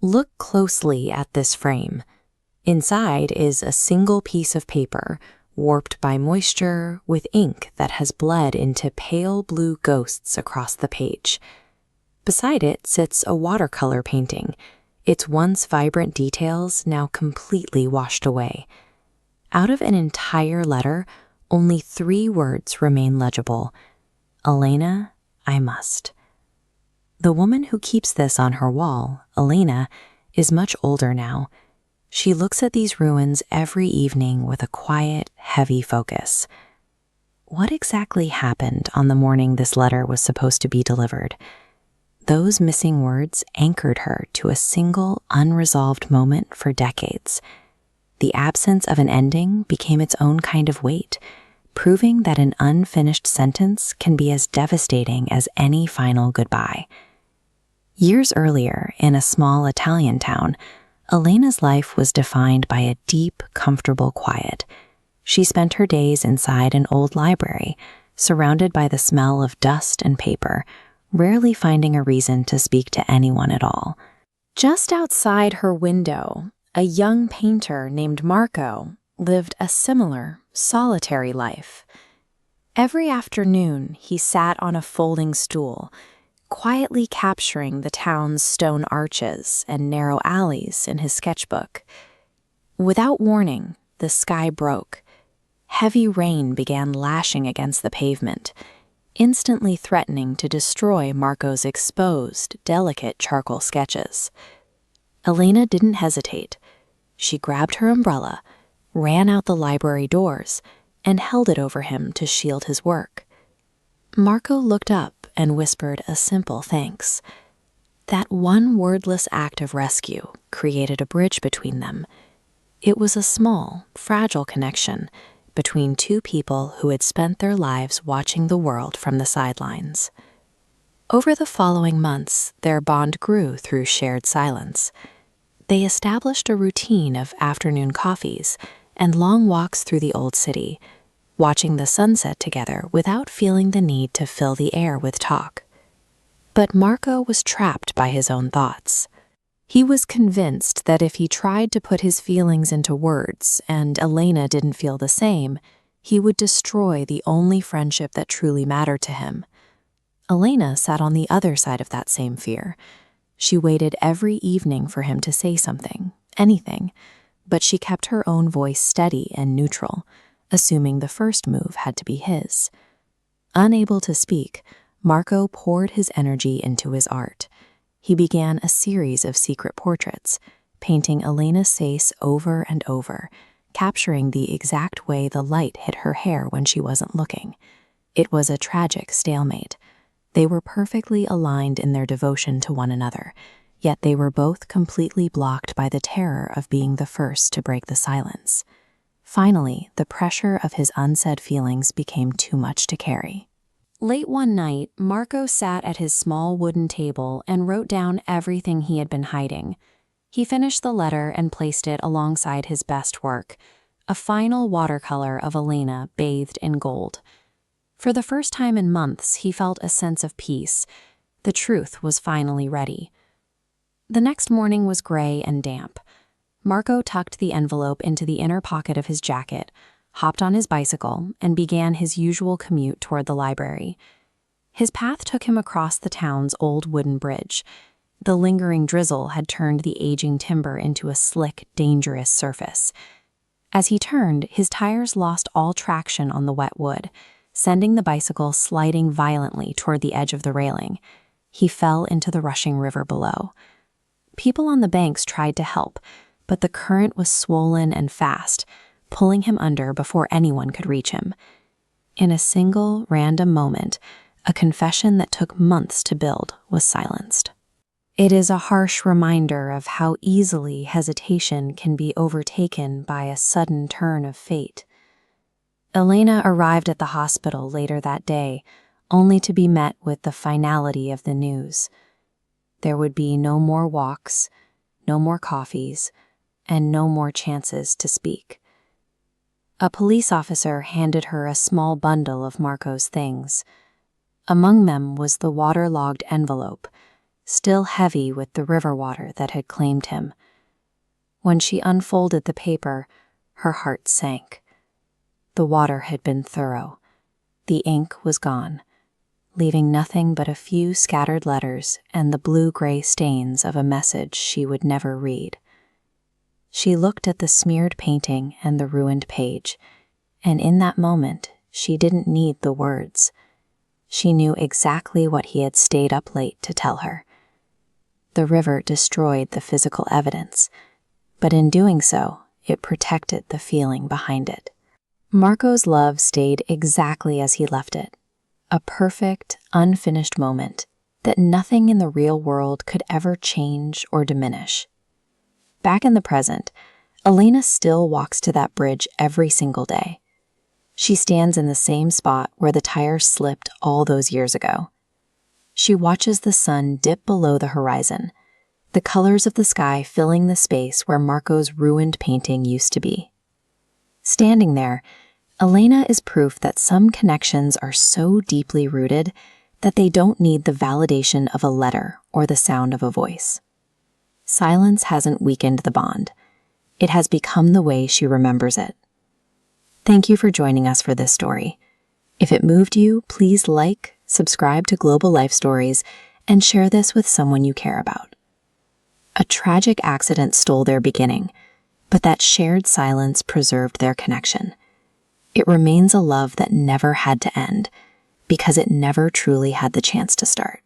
Look closely at this frame. Inside is a single piece of paper, warped by moisture with ink that has bled into pale blue ghosts across the page. Beside it sits a watercolor painting, its once vibrant details now completely washed away. Out of an entire letter, only 3 words remain legible. Elena, I must. The woman who keeps this on her wall, Elena, is much older now. She looks at these ruins every evening with a quiet, heavy focus. What exactly happened on the morning this letter was supposed to be delivered? Those missing words anchored her to a single, unresolved moment for decades. The absence of an ending became its own kind of weight, proving that an unfinished sentence can be as devastating as any final goodbye. Years earlier, in a small Italian town, Elena's life was defined by a deep, comfortable quiet. She spent her days inside an old library, surrounded by the smell of dust and paper, rarely finding a reason to speak to anyone at all. Just outside her window, a young painter named Marco lived a similar, solitary life. Every afternoon, he sat on a folding stool, quietly capturing the town's stone arches and narrow alleys in his sketchbook. Without warning, the sky broke. Heavy rain began lashing against the pavement, instantly threatening to destroy Marco's exposed, delicate charcoal sketches. Elena didn't hesitate. She grabbed her umbrella, ran out the library doors, and held it over him to shield his work. Marco looked up and whispered a simple thanks. That one wordless act of rescue created a bridge between them. It was a small, fragile connection between 2 people who had spent their lives watching the world from the sidelines. Over the following months, their bond grew through shared silence. They established a routine of afternoon coffees and long walks through the old city, watching the sunset together without feeling the need to fill the air with talk. But Marco was trapped by his own thoughts. He was convinced that if he tried to put his feelings into words and Elena didn't feel the same, he would destroy the only friendship that truly mattered to him. Elena sat on the other side of that same fear. She waited every evening for him to say something, anything, but she kept her own voice steady and neutral, assuming the first move had to be his. Unable to speak, Marco poured his energy into his art. He began a series of secret portraits, painting Elena's face over and over, capturing the exact way the light hit her hair when she wasn't looking. It was a tragic stalemate. They were perfectly aligned in their devotion to one another, yet they were both completely blocked by the terror of being the first to break the silence. Finally, the pressure of his unsaid feelings became too much to carry. Late one night, Marco sat at his small wooden table and wrote down everything he had been hiding. He finished the letter and placed it alongside his best work, a final watercolor of Elena bathed in gold. For the first time in months, he felt a sense of peace. The truth was finally ready. The next morning was gray and damp. Marco tucked the envelope into the inner pocket of his jacket, hopped on his bicycle, and began his usual commute toward the library. His path took him across the town's old wooden bridge. The lingering drizzle had turned the aging timber into a slick, dangerous surface. As he turned, his tires lost all traction on the wet wood, sending the bicycle sliding violently toward the edge of the railing. He fell into the rushing river below. People on the banks tried to help, but the current was swollen and fast, pulling him under before anyone could reach him. In a single, random moment, a confession that took months to build was silenced. It is a harsh reminder of how easily hesitation can be overtaken by a sudden turn of fate. Elena arrived at the hospital later that day, only to be met with the finality of the news. There would be no more walks, no more coffees, and no more chances to speak. A police officer handed her a small bundle of Marco's things. Among them was the waterlogged envelope. still heavy with the river water that had claimed him. When she unfolded the paper, her heart sank. The water had been thorough. The ink was gone, leaving nothing but a few scattered letters and the blue-gray stains of a message she would never read. She looked at the smeared painting and the ruined page, and in that moment, she didn't need the words. She knew exactly what he had stayed up late to tell her. The river destroyed the physical evidence, but in doing so, it protected the feeling behind it. Marco's love stayed exactly as he left it, a perfect, unfinished moment that nothing in the real world could ever change or diminish. Back in the present, Elena still walks to that bridge every single day. She stands in the same spot where the tires slipped all those years ago. She watches the sun dip below the horizon, the colors of the sky filling the space where Marco's ruined painting used to be. Standing there, Elena is proof that some connections are so deeply rooted that they don't need the validation of a letter or the sound of a voice. Silence hasn't weakened the bond. It has become the way she remembers it. Thank you for joining us for this story. If it moved you, please like, subscribe to Global Life Stories, and share this with someone you care about. A tragic accident stole their beginning, but that shared silence preserved their connection. It remains a love that never had to end, because it never truly had the chance to start.